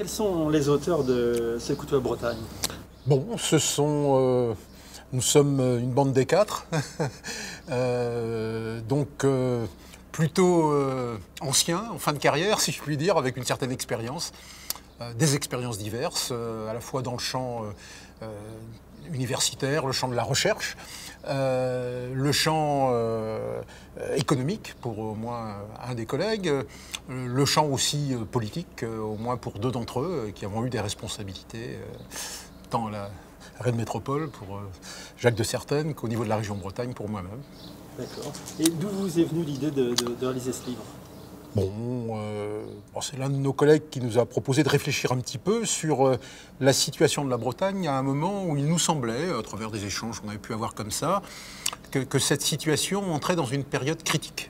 Quels sont les auteurs de ce couteau à Bretagne? Bon, nous sommes une bande des quatre, donc plutôt anciens, en fin de carrière, si je puis dire, avec une certaine expérience, des expériences diverses, à la fois dans le champ universitaire, le champ de la recherche, le champ économique, pour au moins un des collègues, le champ aussi politique, au moins pour deux d'entre eux, qui avons eu des responsabilités, tant à la Rennes Métropole pour Jacques de Certaines qu'au niveau de la région Bretagne pour moi-même. D'accord. Et d'où vous est venue l'idée de réaliser ce livre? Bon, c'est l'un de nos collègues qui nous a proposé de réfléchir un petit peu sur la situation de la Bretagne à un moment où il nous semblait, à travers des échanges qu'on avait pu avoir comme ça, que cette situation entrait dans une période critique.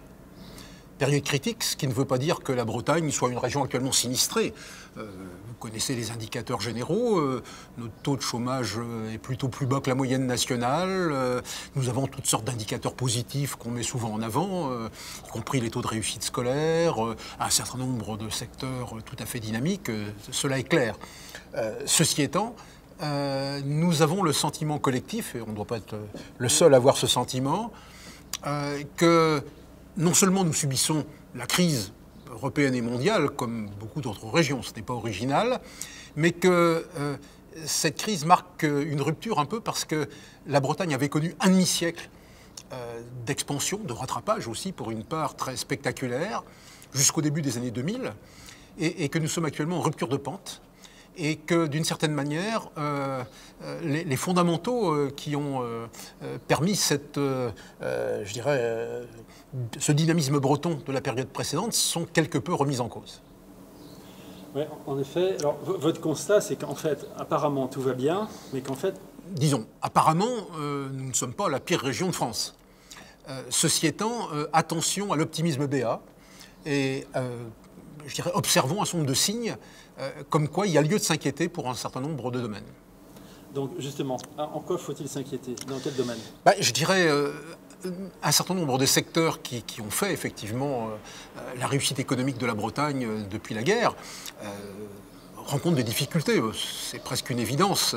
Période critique, ce qui ne veut pas dire que la Bretagne soit une région actuellement sinistrée. Vous connaissez les indicateurs généraux. Notre taux de chômage est plutôt plus bas que la moyenne nationale. Nous avons toutes sortes d'indicateurs positifs qu'on met souvent en avant, y compris les taux de réussite scolaire, un certain nombre de secteurs tout à fait dynamiques. Cela est clair. Ceci étant, nous avons le sentiment collectif, et on ne doit pas être le seul à avoir ce sentiment, que non seulement nous subissons la crise européenne et mondiale, comme beaucoup d'autres régions, ce n'est pas original, mais que cette crise marque une rupture un peu parce que la Bretagne avait connu un demi-siècle d'expansion, de rattrapage aussi, pour une part très spectaculaire, jusqu'au début des années 2000, et que nous sommes actuellement en rupture de pente. Et que d'une certaine manière, les fondamentaux qui ont permis je dirais, ce dynamisme breton de la période précédente sont quelque peu remis en cause. Oui, en effet. Alors, votre constat, c'est qu'en fait, apparemment, tout va bien, mais qu'en fait... Disons, apparemment, nous ne sommes pas la pire région de France. Ceci étant, attention à l'optimisme BA et je dirais, observons un certain nombre de signes comme quoi il y a lieu de s'inquiéter pour un certain nombre de domaines. Donc justement, en quoi faut-il s'inquiéter? Dans quel domaine? Je dirais un certain nombre de secteurs qui ont fait effectivement la réussite économique de la Bretagne depuis la guerre rencontrent des difficultés. C'est presque une évidence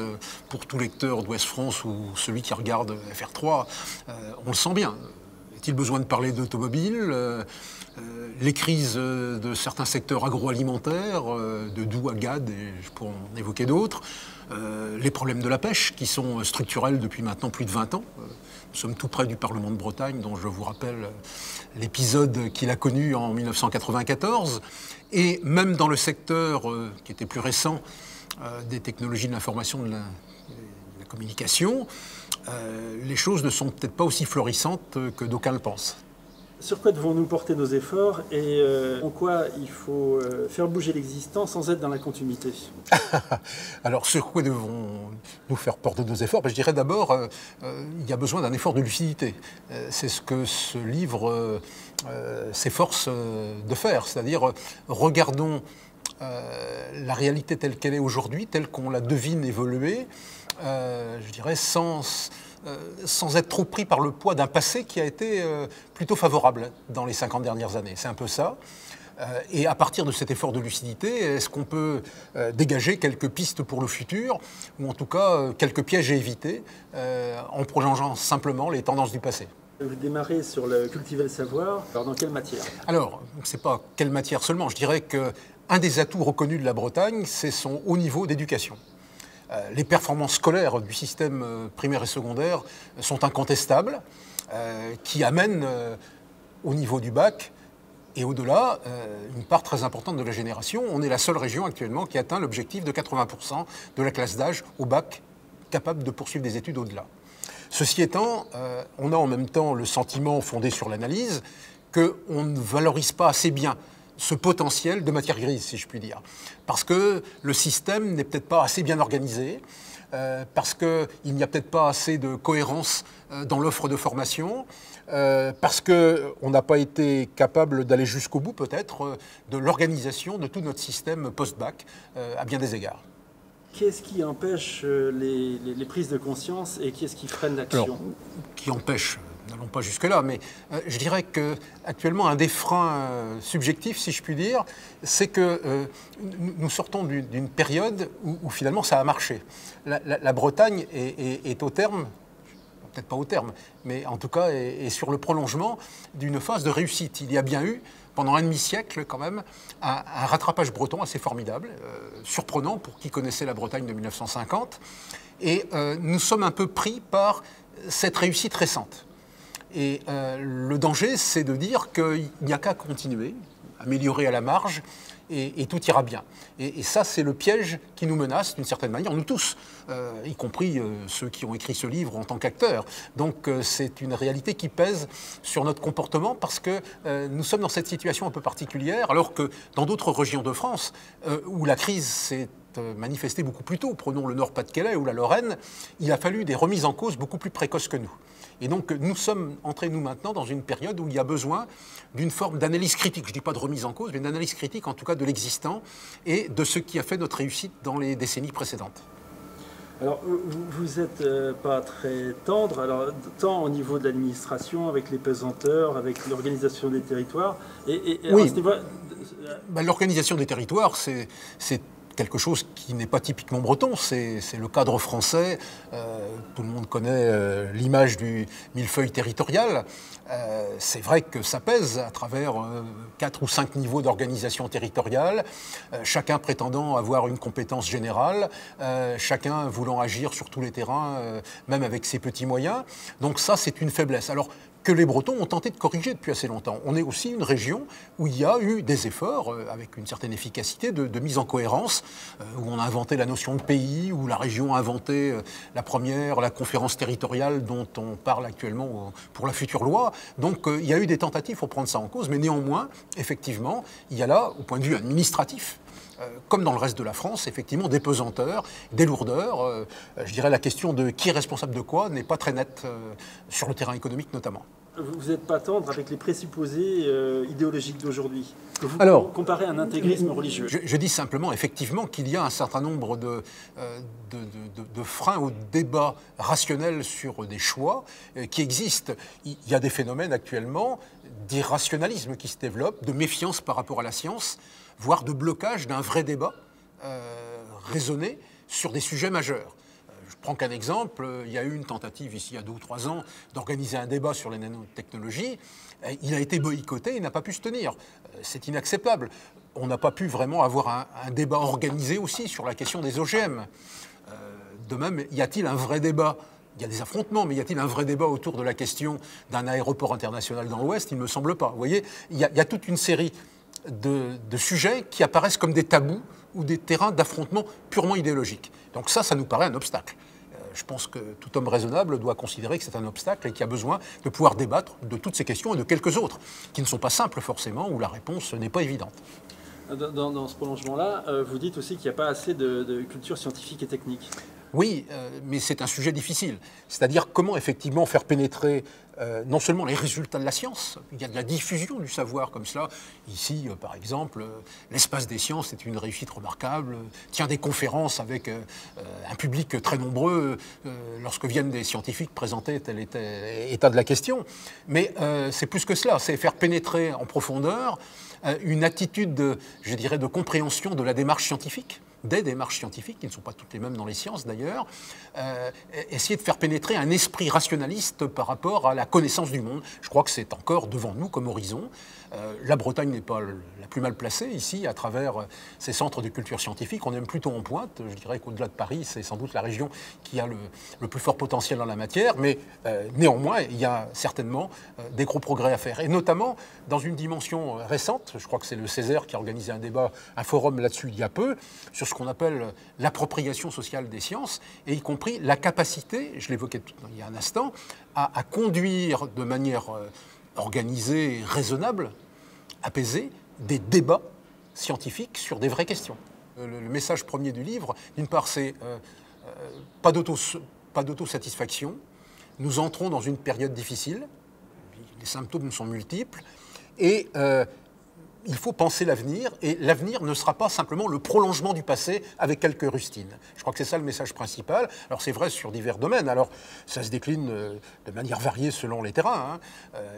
pour tout lecteur d'Ouest France ou celui qui regarde FR3. On le sent bien. Est-il besoin de parler d'automobile? Les crises de certains secteurs agroalimentaires, de Doue à Gade, et je pourrais en évoquer d'autres, les problèmes de la pêche qui sont structurels depuis maintenant plus de 20 ans. Nous sommes tout près du Parlement de Bretagne, dont je vous rappelle l'épisode qu'il a connu en 1994. Et même dans le secteur qui était plus récent des technologies de l'information et de la communication, les choses ne sont peut-être pas aussi florissantes que d'aucuns le pensent. Sur quoi devons-nous porter nos efforts et en quoi il faut faire bouger l'existant sans être dans la continuité? Alors, sur quoi devons-nous faire porter nos efforts? Je dirais d'abord, il y a besoin d'un effort de lucidité. C'est ce que ce livre s'efforce de faire. C'est-à-dire, regardons la réalité telle qu'elle est aujourd'hui, telle qu'on la devine évoluer, je dirais sans être trop pris par le poids d'un passé qui a été plutôt favorable dans les 50 dernières années. C'est un peu ça. Et à partir de cet effort de lucidité, est-ce qu'on peut dégager quelques pistes pour le futur, ou en tout cas quelques pièges à éviter, en prolongeant simplement les tendances du passé? Vous démarrez sur cultiver le savoir. Alors dans quelle matière? Alors, c'est pas quelle matière seulement. Je dirais qu'un des atouts reconnus de la Bretagne, c'est son haut niveau d'éducation. Les performances scolaires du système primaire et secondaire sont incontestables, qui amènent au niveau du bac et au-delà une part très importante de la génération. On est la seule région actuellement qui atteint l'objectif de 80% de la classe d'âge au bac capable de poursuivre des études au-delà. Ceci étant, on a en même temps le sentiment fondé sur l'analyse qu'on ne valorise pas assez bien ce potentiel de matière grise, si je puis dire. Parce que le système n'est peut-être pas assez bien organisé, parce qu'il n'y a peut-être pas assez de cohérence dans l'offre de formation, parce qu'on n'a pas été capable d'aller jusqu'au bout, peut-être, de l'organisation de tout notre système post-bac, à bien des égards. Qu'est-ce qui empêche les prises de conscience et qu'est-ce qui freine l'action? Qui empêche n'allons pas jusque-là, mais je dirais qu'actuellement, un des freins subjectifs, si je puis dire, c'est que nous sortons d'une période où finalement ça a marché. La Bretagne est au terme, peut-être pas au terme, mais en tout cas est sur le prolongement d'une phase de réussite. Il y a bien eu, pendant un demi-siècle quand même, un rattrapage breton assez formidable, surprenant pour qui connaissait la Bretagne de 1950. Et nous sommes un peu pris par cette réussite récente. Et le danger, c'est de dire qu'il n'y a qu'à continuer, améliorer à la marge, et tout ira bien. Et ça, c'est le piège qui nous menace d'une certaine manière, nous tous, y compris ceux qui ont écrit ce livre en tant qu'acteurs. Donc c'est une réalité qui pèse sur notre comportement parce que nous sommes dans cette situation un peu particulière, alors que dans d'autres régions de France, où la crise s'est manifestée beaucoup plus tôt, prenons le Nord-Pas-de-Calais ou la Lorraine, il a fallu des remises en cause beaucoup plus précoces que nous. Et donc nous sommes entrés, nous, maintenant, dans une période où il y a besoin d'une forme d'analyse critique. Je ne dis pas de remise en cause, mais d'analyse critique, en tout cas, de l'existant et de ce qui a fait notre réussite dans les décennies précédentes. Alors, vous n'êtes pas très tendre, alors, tant au niveau de l'administration, avec les pesanteurs, avec l'organisation des territoires. Oui, l'organisation des territoires, c'est quelque chose qui n'est pas typiquement breton, c'est le cadre français. Tout le monde connaît l'image du millefeuille territorial. C'est vrai que ça pèse à travers 4 ou 5 niveaux d'organisation territoriale, chacun prétendant avoir une compétence générale, chacun voulant agir sur tous les terrains, même avec ses petits moyens. Donc ça, c'est une faiblesse. Alors, que les Bretons ont tenté de corriger depuis assez longtemps. On est aussi une région où il y a eu des efforts, avec une certaine efficacité, de mise en cohérence, où on a inventé la notion de pays, où la région a inventé la conférence territoriale dont on parle actuellement pour la future loi. Donc il y a eu des tentatives pour prendre ça en cause, mais néanmoins, effectivement, il y a là, au point de vue administratif, comme dans le reste de la France, effectivement, des pesanteurs, des lourdeurs. Je dirais la question de qui est responsable de quoi n'est pas très nette sur le terrain économique notamment. Vous n'êtes pas tendre avec les présupposés idéologiques d'aujourd'hui, que vous comparez à un intégrisme religieux. Je dis simplement, effectivement, qu'il y a un certain nombre de freins au débat rationnel sur des choix qui existent. Il y a des phénomènes actuellement d'irrationalisme qui se développent, de méfiance par rapport à la science, voire de blocage d'un vrai débat raisonné sur des sujets majeurs. Je prends qu'un exemple, il y a eu une tentative ici il y a 2 ou 3 ans d'organiser un débat sur les nanotechnologies. Il a été boycotté, il n'a pas pu se tenir. C'est inacceptable. On n'a pas pu vraiment avoir un débat organisé aussi sur la question des OGM. De même, y a-t-il un vrai débat ? Il y a des affrontements, mais y a-t-il un vrai débat autour de la question d'un aéroport international dans l'Ouest ? Il ne me semble pas. Vous voyez, il y a toute une série de sujets qui apparaissent comme des tabous ou des terrains d'affrontement purement idéologiques. Donc ça nous paraît un obstacle. Je pense que tout homme raisonnable doit considérer que c'est un obstacle et qu'il y a besoin de pouvoir débattre de toutes ces questions et de quelques autres, qui ne sont pas simples forcément, où la réponse n'est pas évidente. Dans ce prolongement-là, vous dites aussi qu'il n'y a pas assez de culture scientifique et technique. Oui, mais c'est un sujet difficile. C'est-à-dire comment effectivement faire pénétrer non seulement les résultats de la science, il y a de la diffusion du savoir comme cela. Ici, par exemple, l'espace des sciences est une réussite remarquable, tient des conférences avec un public très nombreux lorsque viennent des scientifiques présenter tel état de la question. Mais c'est plus que cela, c'est faire pénétrer en profondeur une attitude, de compréhension de la démarche scientifique, des démarches scientifiques, qui ne sont pas toutes les mêmes dans les sciences d'ailleurs, essayer de faire pénétrer un esprit rationaliste par rapport à la connaissance du monde. Je crois que c'est encore devant nous comme horizon. La Bretagne n'est pas la plus mal placée ici, à travers ces centres de culture scientifique. On est même plutôt en pointe. Je dirais qu'au-delà de Paris, c'est sans doute la région qui a le plus fort potentiel dans la matière. Mais néanmoins, il y a certainement des gros progrès à faire. Et notamment dans une dimension récente, je crois que c'est le Césaire qui a organisé un forum là-dessus il y a peu, sur ce qu'on appelle l'appropriation sociale des sciences, et y compris la capacité, je l'évoquais il y a un instant, à conduire de manière organisée, raisonnable, apaisée, des débats scientifiques sur des vraies questions. Le message premier du livre, d'une part, c'est pas d'autosatisfaction. Nous entrons dans une période difficile, les symptômes sont multiples, et il faut penser l'avenir, et l'avenir ne sera pas simplement le prolongement du passé avec quelques rustines. Je crois que c'est ça le message principal. Alors c'est vrai sur divers domaines, alors ça se décline de manière variée selon les terrains.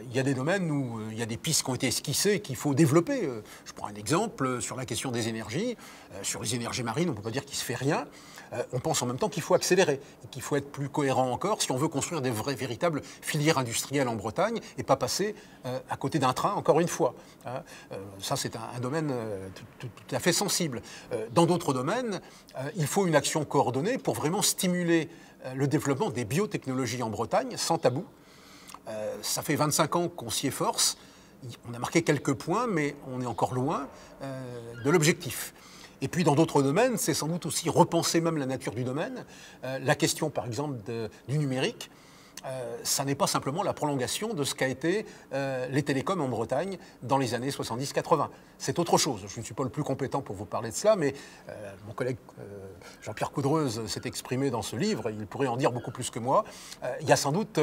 Il y a des domaines où il y a des pistes qui ont été esquissées et qu'il faut développer. Je prends un exemple sur la question des énergies. Sur les énergies marines, on ne peut pas dire qu'il ne se fait rien. On pense en même temps qu'il faut accélérer, et qu'il faut être plus cohérent encore si on veut construire des véritables filières industrielles en Bretagne et pas passer à côté d'un train, encore une fois. Ça, c'est un domaine tout à fait sensible. Dans d'autres domaines, il faut une action coordonnée pour vraiment stimuler le développement des biotechnologies en Bretagne, sans tabou. Ça fait 25 ans qu'on s'y efforce. On a marqué quelques points, mais on est encore loin de l'objectif. Et puis dans d'autres domaines, c'est sans doute aussi repenser même la nature du domaine. La question, par exemple, du numérique, ça n'est pas simplement la prolongation de ce qu'a été les télécoms en Bretagne dans les années 70-80. C'est autre chose. Je ne suis pas le plus compétent pour vous parler de cela, mais mon collègue Jean-Pierre Coudreuse s'est exprimé dans ce livre, il pourrait en dire beaucoup plus que moi. Il y a sans doute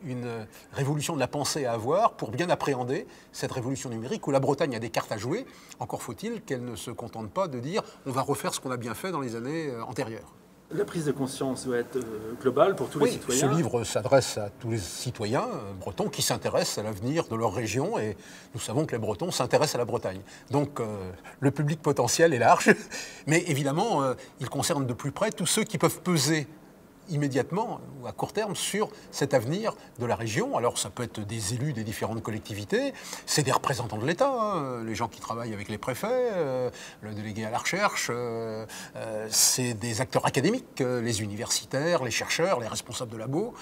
une révolution de la pensée à avoir pour bien appréhender cette révolution numérique où la Bretagne a des cartes à jouer. Encore faut-il qu'elle ne se contente pas de dire on va refaire ce qu'on a bien fait dans les années antérieures. La prise de conscience doit être globale pour tous les citoyens. Ce livre s'adresse à tous les citoyens bretons qui s'intéressent à l'avenir de leur région, et nous savons que les Bretons s'intéressent à la Bretagne. Donc le public potentiel est large, mais évidemment il concerne de plus près tous ceux qui peuvent peser immédiatement ou à court terme sur cet avenir de la région. Alors ça peut être des élus des différentes collectivités, c'est des représentants de l'État, les gens qui travaillent avec les préfets, le délégué à la recherche, c'est des acteurs académiques, les universitaires, les chercheurs, les responsables de labos,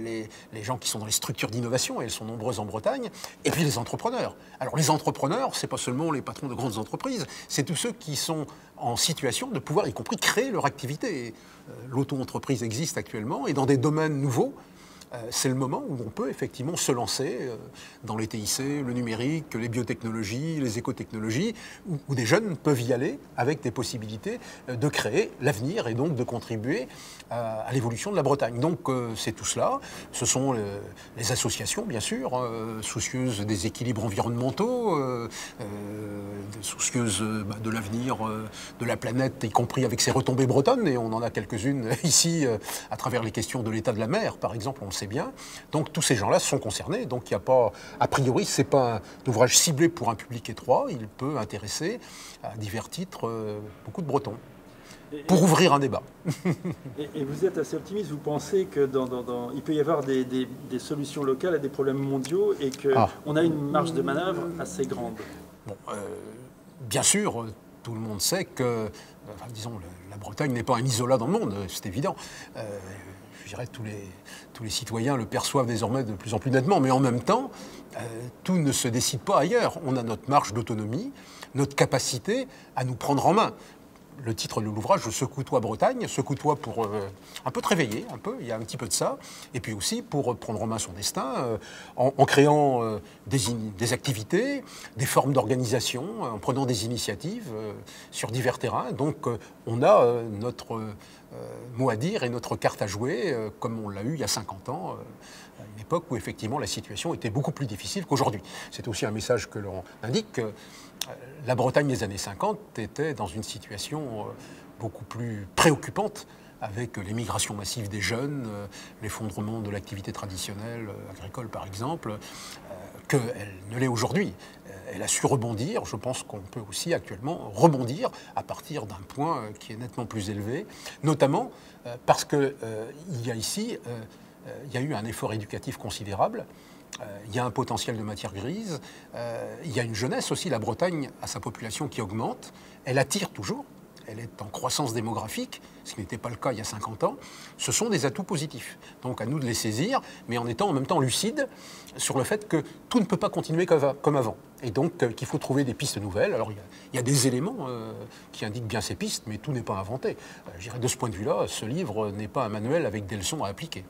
les gens qui sont dans les structures d'innovation, et elles sont nombreuses en Bretagne, et puis les entrepreneurs. Alors les entrepreneurs, c'est pas seulement les patrons de grandes entreprises, c'est tous ceux qui sont en situation de pouvoir, y compris, créer leur activité. L'auto-entreprise existe actuellement, et dans des domaines nouveaux, c'est le moment où on peut effectivement se lancer dans les TIC, le numérique, les biotechnologies, les écotechnologies, où des jeunes peuvent y aller avec des possibilités de créer l'avenir et donc de contribuer à l'évolution de la Bretagne. Donc c'est tout cela. Ce sont les associations, bien sûr, soucieuses des équilibres environnementaux, soucieuses de l'avenir de la planète, y compris avec ses retombées bretonnes, et on en a quelques-unes ici à travers les questions de l'état de la mer, par exemple, on le sait bien. Donc tous ces gens-là sont concernés. Donc il n'y a pas, a priori, c'est pas un ouvrage ciblé pour un public étroit. Il peut intéresser à divers titres beaucoup de Bretons. Pour ouvrir un débat. Et vous êtes assez optimiste, vous pensez que il peut y avoir des solutions locales à des problèmes mondiaux et qu'on a une marge de manœuvre assez grande. Bon, bien sûr, tout le monde sait que, disons, la Bretagne n'est pas un isolat dans le monde, c'est évident. Je dirais que tous les citoyens le perçoivent désormais de plus en plus nettement, mais en même temps, tout ne se décide pas ailleurs. On a notre marge d'autonomie, notre capacité à nous prendre en main. Le titre de l'ouvrage, Secoue-toi Bretagne, secoue-toi pour un peu te réveiller, un peu, il y a un petit peu de ça, et puis aussi pour prendre en main son destin, en créant des activités, des formes d'organisation, en prenant des initiatives sur divers terrains. Donc on a notre mot à dire et notre carte à jouer, comme on l'a eu il y a 50 ans, à une époque où effectivement la situation était beaucoup plus difficile qu'aujourd'hui. C'est aussi un message que l'on indique. La Bretagne des années 50 était dans une situation beaucoup plus préoccupante, avec l'émigration massive des jeunes, l'effondrement de l'activité traditionnelle agricole par exemple, qu'elle ne l'est aujourd'hui. Elle a su rebondir. Je pense qu'on peut aussi actuellement rebondir à partir d'un point qui est nettement plus élevé, notamment parce qu'il y a ici, il y a eu un effort éducatif considérable. Il y a un potentiel de matière grise, il y a une jeunesse aussi. La Bretagne a sa population qui augmente, elle attire toujours, elle est en croissance démographique, ce qui n'était pas le cas il y a 50 ans. Ce sont des atouts positifs, donc à nous de les saisir, mais en étant en même temps lucides sur le fait que tout ne peut pas continuer comme avant, et donc qu'il faut trouver des pistes nouvelles. Alors il y a des éléments qui indiquent bien ces pistes, mais tout n'est pas inventé. Je dirais, de ce point de vue-là, ce livre n'est pas un manuel avec des leçons à appliquer.